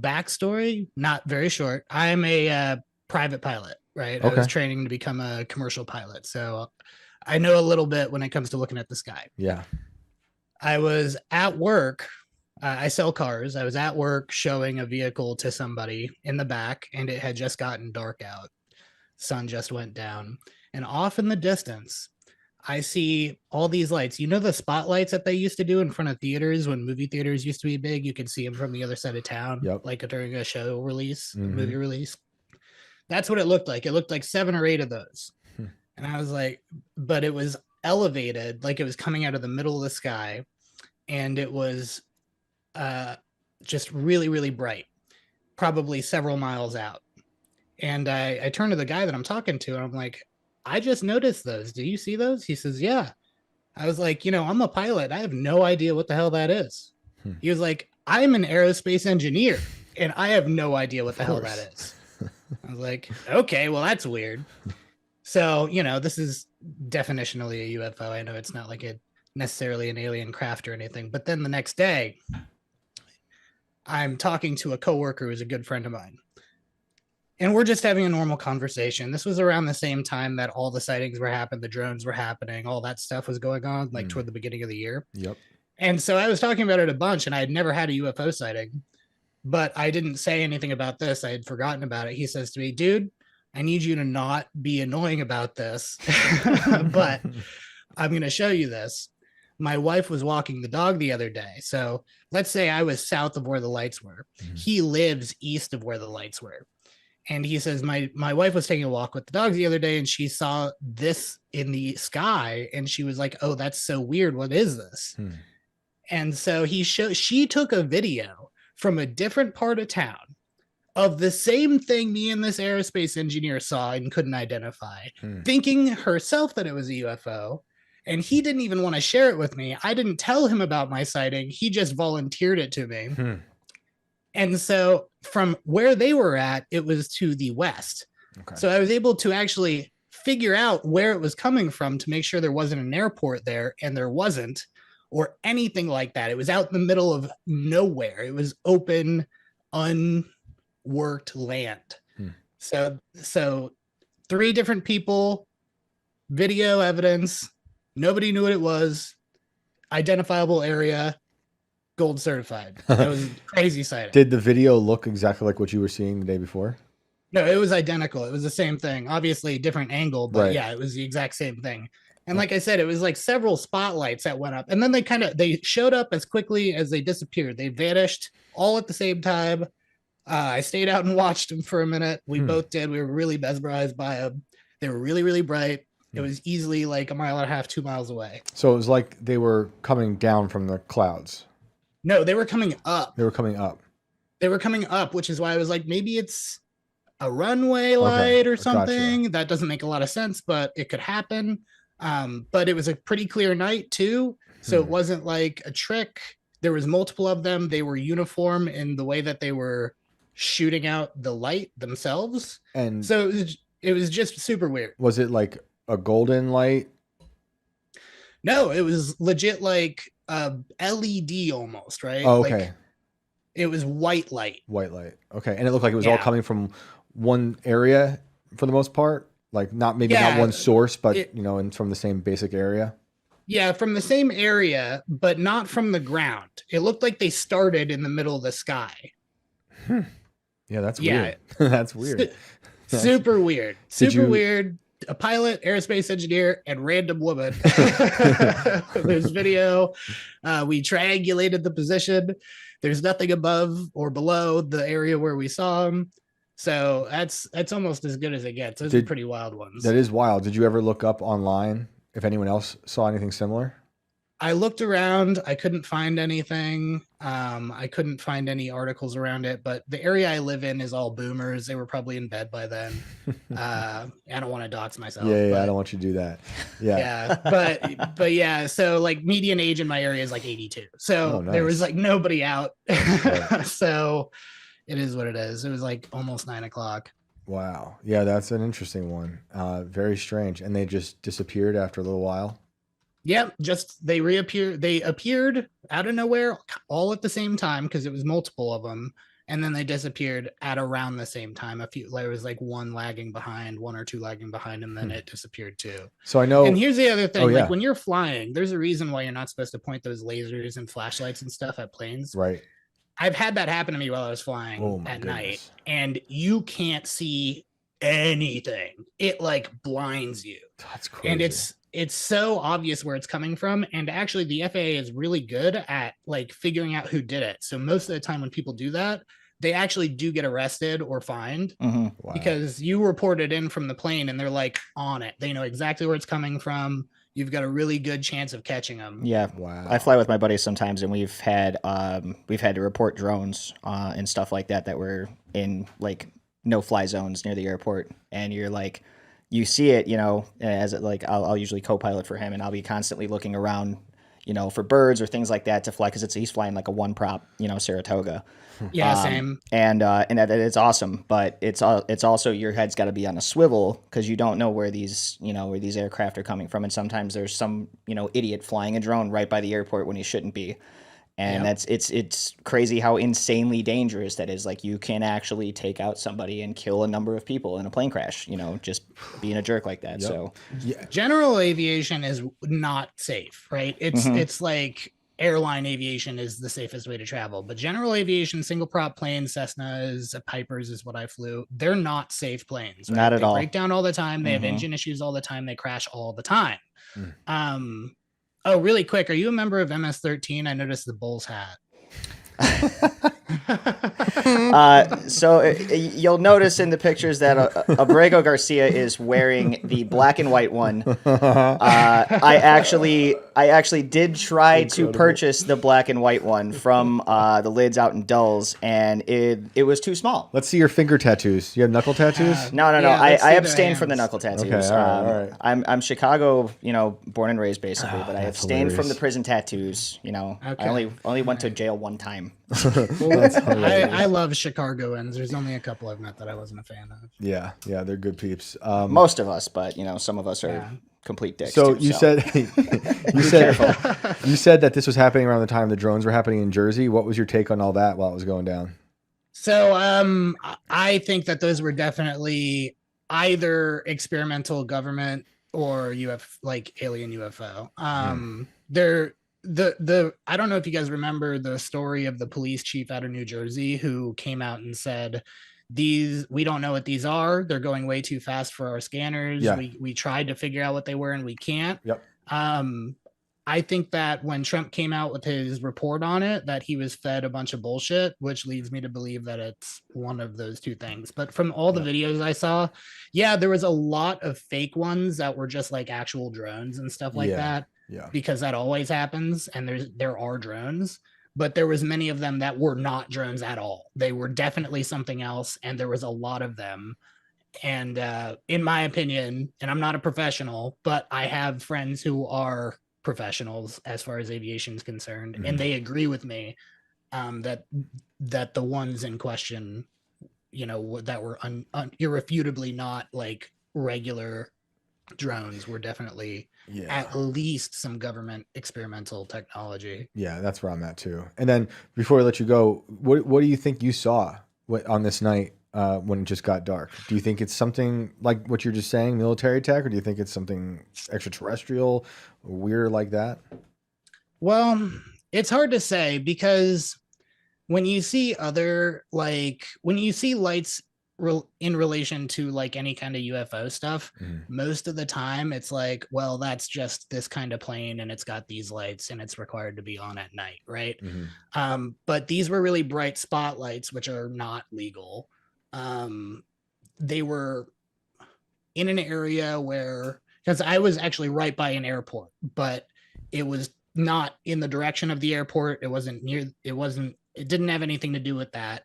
backstory, not very short. I'm a private pilot, right? I was Okay. training to become a commercial pilot. So I know a little bit when it comes to looking at the sky. Yeah. I was at work. I sell cars. I was at work showing a vehicle to somebody in the back, and it had just gotten dark out. Sun just went down. And off in the distance, I see all these lights. You know the spotlights that they used to do in front of theaters when movie theaters used to be big? You could see them from the other side of town, Yep. like during a show release, a Mm-hmm. movie release. That's what it looked like. It looked like 7 or 8 of those. And I was like, but it was elevated, like it was coming out of the middle of the sky. And it was just really, really bright, probably several miles out. And I turned to the guy that I'm talking to, and I'm like, I just noticed those. Do you see those? He says, yeah. I was like, I'm a pilot. I have no idea what the hell that is. He was like, I'm an aerospace engineer, and I have no idea what the hell that is. I was like, okay, well, that's weird. So, this is definitionally a UFO. I know it's not like necessarily an alien craft or anything. But then the next day, I'm talking to a coworker who's a good friend of mine. And we're just having a normal conversation. This was around the same time that all the sightings were happening, the drones were happening, all that stuff was going on, like toward the beginning of the year. Yep. And so I was talking about it a bunch, and I had never had a UFO sighting, but I didn't say anything about this. I had forgotten about it. He says to me, dude, I need you to not be annoying about this, but I'm going to show you this. My wife was walking the dog the other day. So let's say I was south of where the lights were. He lives east of where the lights were. And he says, my wife was taking a walk with the dogs the other day, and she saw this in the sky, and she was like, oh, that's so weird. What is this? And so she took a video from a different part of town of the same thing me and this aerospace engineer saw and couldn't identify, thinking herself that it was a UFO. And he didn't even want to share it with me. I didn't tell him about my sighting. He just volunteered it to me. And so from where they were at, it was to the west. Okay. So I was able to actually figure out where it was coming from to make sure there wasn't an airport there, and there wasn't, or anything like that. It was out in the middle of nowhere. It was open, unworked land. So 3 different people, video evidence, nobody knew what it was, identifiable area, gold certified. That was crazy sighting. Did the video look exactly like what you were seeing the day before? No, it was identical. It was the same thing. Obviously, different angle, but yeah, it was the exact same thing. And like I said, it was like several spotlights that went up, and then they showed up as quickly as they disappeared. They vanished all at the same time. I stayed out and watched them for a minute. We both did. We were really mesmerized by them. They were really, really bright. It was easily like 1.5 miles, 2 miles away. So it was like they were coming down from the clouds. No, they were coming up. They were coming up. They were coming up, which is why I was like, maybe it's a runway light or something. Gotcha. That doesn't make a lot of sense, but it could happen. But it was a pretty clear night too. So it wasn't like a trick. There was multiple of them. They were uniform in the way that they were shooting out the light themselves. And so it was just super weird. Was it like a golden light? No, it was legit like LED almost, right? Oh, okay. Like, it was white light. White light. Okay. And it looked like it was all coming from one area for the most part? Like not one source, but and from the same basic area? Yeah, from the same area, but not from the ground. It looked like they started in the middle of the sky. Yeah, that's weird. That's weird. Super weird. Super weird. A pilot, aerospace engineer, and random woman. There's video. We triangulated the position. There's nothing above or below the area where we saw them. So that's almost as good as it gets. Those are pretty wild ones. That is wild. Did you ever look up online if anyone else saw anything similar? I looked around. I couldn't find anything. I couldn't find any articles around it, but the area I live in is all boomers. They were probably in bed by then. I don't want to dox myself. Yeah, I don't want you to do that. Yeah. But yeah, so like median age in my area is like 82. So There was like nobody out. Right. So it is what it is. It was like almost 9 o'clock. Wow. Yeah, that's an interesting one. Very strange. And they just disappeared after a little while. Yeah, just they reappeared. They appeared out of nowhere all at the same time because it was multiple of them. and then they disappeared at around the same time. There was like one or two lagging behind, and then it disappeared too. So I know. And here's the other thing: like when you're flying, there's a reason why you're not supposed to point those lasers and flashlights and stuff at planes. Right. I've had that happen to me while I was flying at night, and you can't see anything. It like blinds you. That's crazy. And it's so obvious where it's coming from. And actually the FAA is really good at like figuring out who did it. So most of the time when people do that, they actually do get arrested or fined because you report it in from the plane and they're like on it. They know exactly where it's coming from. You've got a really good chance of catching them. Yeah. Wow. I fly with my buddies sometimes, and we've had to report drones and stuff like that were in like no-fly zones near the airport, and you're like, you see it, you know, as it, like I'll usually co-pilot for him, and I'll be constantly looking around, you know, for birds or things like that to fly, because he's flying like a one-prop, you know, Saratoga. Yeah, same. And it's awesome, but it's also your head's got to be on a swivel because you don't know where these aircraft are coming from, and sometimes there's some, you know, idiot flying a drone right by the airport when he shouldn't be, and it's crazy how insanely dangerous that is. Like you can actually take out somebody and kill a number of people in a plane crash, you know, just being a jerk like that. So general aviation is not safe, right? It's like airline aviation is the safest way to travel, but general aviation, single prop planes, Cessnas, Pipers is what I flew. They're not safe planes. Right? Not at all. They break down all the time. They have engine issues all the time. They crash all the time. Oh, really quick. Are you a member of MS-13? I noticed the Bulls hat. So you'll notice in the pictures that Abrego Garcia is wearing the black and white one. I actually did try to purchase the black and white one from the lids out in Dulles, and it was too small. Let's see your finger tattoos. You have knuckle tattoos? No. I abstained from the knuckle tattoos. Okay, all right. I'm Chicago, you know, born and raised basically, but I abstained from the prison tattoos. You know, I only went to jail one time. I love Chicagoans. There's only a couple I've met that I wasn't a fan of. Yeah, they're good peeps. Most of us, but you know, some of us are complete dicks. So you said you said that this was happening around the time the drones were happening in Jersey. What was your take on all that while it was going down? So I think that those were definitely either experimental government or alien UFO. They're I don't know if you guys remember the story of the police chief out of New Jersey who came out and said, we don't know what these are. They're going way too fast for our scanners. Yeah. We tried to figure out what they were and we can't. Yep. I think that when Trump came out with his report on it, that he was fed a bunch of bullshit, which leads me to believe that it's one of those two things. But from all the videos I saw, there was a lot of fake ones that were just like actual drones and stuff like that. Yeah. Because that always happens, and there are drones, but there was many of them that were not drones at all. They were definitely something else, and there was a lot of them. And in my opinion, and I'm not a professional, but I have friends who are professionals as far as aviation is concerned, and they agree with me that the ones in question, you know, that were irrefutably not like regular drones were definitely at least some government experimental technology. Yeah, that's where I'm at too. And then before I let you go, what do you think you saw on this night when it just got dark? Do you think it's something like what you're just saying, military tech, or do you think it's something extraterrestrial, weird like that? Well, it's hard to say, because when you see lights in relation to like any kind of UFO stuff, most of the time it's like, well, that's just this kind of plane and it's got these lights and it's required to be on at night, right? But these were really bright spotlights, which are not legal. They were in an area where, because I was actually right by an airport, but it was not in the direction of the airport. It didn't have anything to do with that.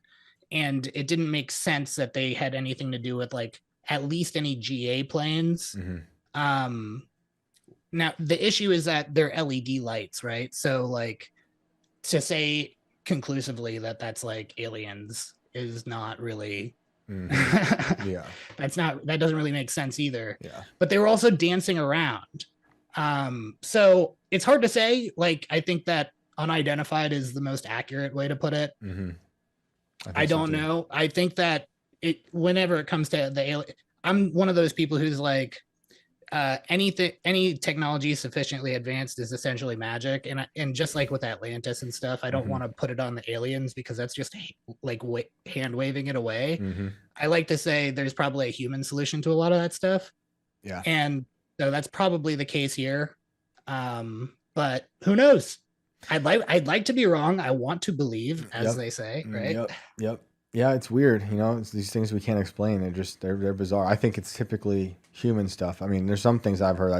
And it didn't make sense that they had anything to do with like at least any GA planes. Now the issue is that they're LED lights, right? So like to say conclusively that that's like aliens is not really that doesn't really make sense either. But they were also dancing around. So it's hard to say. Like, I think that unidentified is the most accurate way to put it. I don't know. I think that whenever it comes to the alien, I'm one of those people who's like, any technology sufficiently advanced is essentially magic, and just like with Atlantis and stuff, I don't want to put it on the aliens because that's just like hand waving it away. I like to say there's probably a human solution to a lot of that stuff. Yeah, and so that's probably the case here. But who knows? I'd like to be wrong. I want to believe, as they say, right? Yep. Yeah, it's weird. It's these things we can't explain. They're bizarre. I think it's typically human stuff. I mean, there's some things I've heard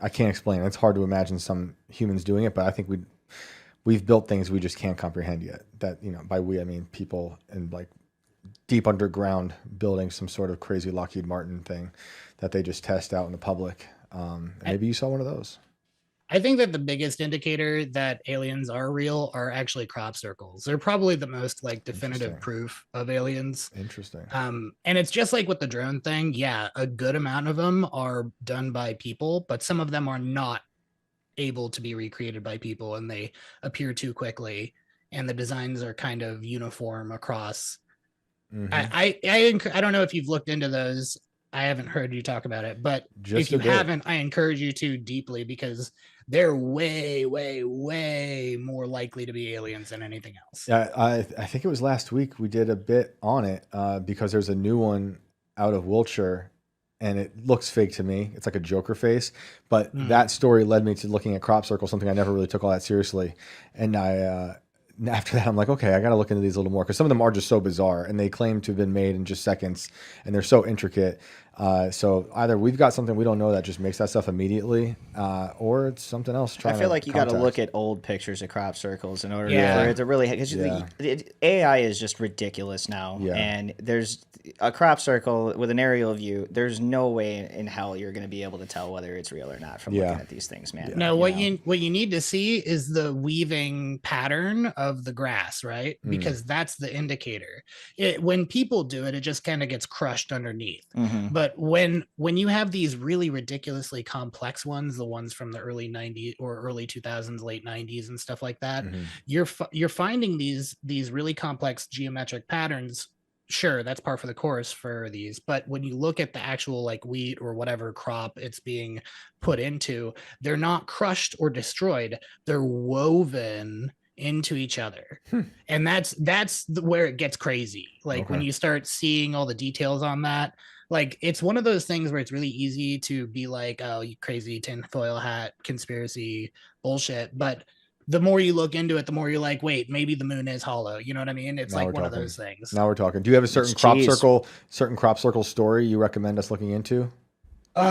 I can't explain. It's hard to imagine some humans doing it, but I think we've built things we just can't comprehend yet. That, by we, I mean people in like deep underground building some sort of crazy Lockheed Martin thing that they just test out in the public. Maybe you saw one of those. I think that the biggest indicator that aliens are real are actually crop circles. They're probably the most like definitive proof of aliens. Interesting. And it's just like with the drone thing. Yeah, a good amount of them are done by people, but some of them are not able to be recreated by people, and they appear too quickly, and the designs are kind of uniform across. I don't know if you've looked into those. I haven't heard you talk about it, but if you haven't, I encourage you to deeply, because they're way, way, way more likely to be aliens than anything else. Yeah, I think it was last week we did a bit on it because there's a new one out of Wiltshire, and it looks fake to me. It's like a Joker face, but that story led me to looking at crop circles, something I never really took all that seriously. And after that, I'm like, okay, I got to look into these a little more, because some of them are just so bizarre, and they claim to have been made in just seconds, and they're so intricate. So either we've got something we don't know that just makes that stuff immediately, or it's something else. I feel like you got to look at old pictures of crop circles in order for it to really, because AI is just ridiculous now, and there's a crop circle with an aerial view. There's no way in hell you're going to be able to tell whether it's real or not from looking at these things, man. No, what you need to see is the weaving pattern of the grass, right? Because that's the indicator. When people do it, it just kind of gets crushed underneath. But when you have these really ridiculously complex ones, the ones from the early 90s or early 2000s, late 90s and stuff like that, you're finding these really complex geometric patterns. Sure, that's par for the course for these, but when you look at the actual like wheat or whatever crop it's being put into, they're not crushed or destroyed. They're woven into each other. And that's where it gets crazy. Like when you start seeing all the details on that, like it's one of those things where it's really easy to be like, oh, you crazy tinfoil hat conspiracy bullshit. But the more you look into it, the more you're like, wait, maybe the moon is hollow. You know what I mean? It's like one of those things. Now we're talking. Do you have a certain crop circle story you recommend us looking into? What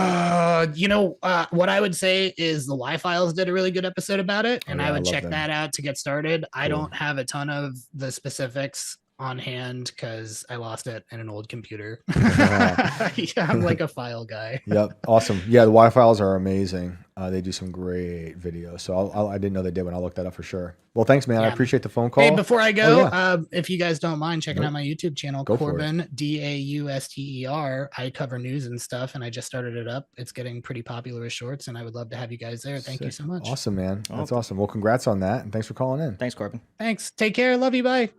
I would say is the Y-Files did a really good episode about it, and I would check that out to get started. Cool. I don't have a ton of the specifics on hand because I lost it in an old computer. I'm like a file guy. Yep. Awesome. Yeah. The Y-Files are amazing. They do some great videos. So I didn't know they did one. I'll look that up for sure. Well, thanks, man. I appreciate the phone call. Hey, before I go, if you guys don't mind checking out my YouTube channel, Corbin, Dauster. I cover news and stuff, and I just started it up. It's getting pretty popular with shorts, and I would love to have you guys there. Thank you so much. Awesome, man. That's awesome. Well, congrats on that, and thanks for calling in. Thanks, Corbin. Thanks. Take care. Love you. Bye.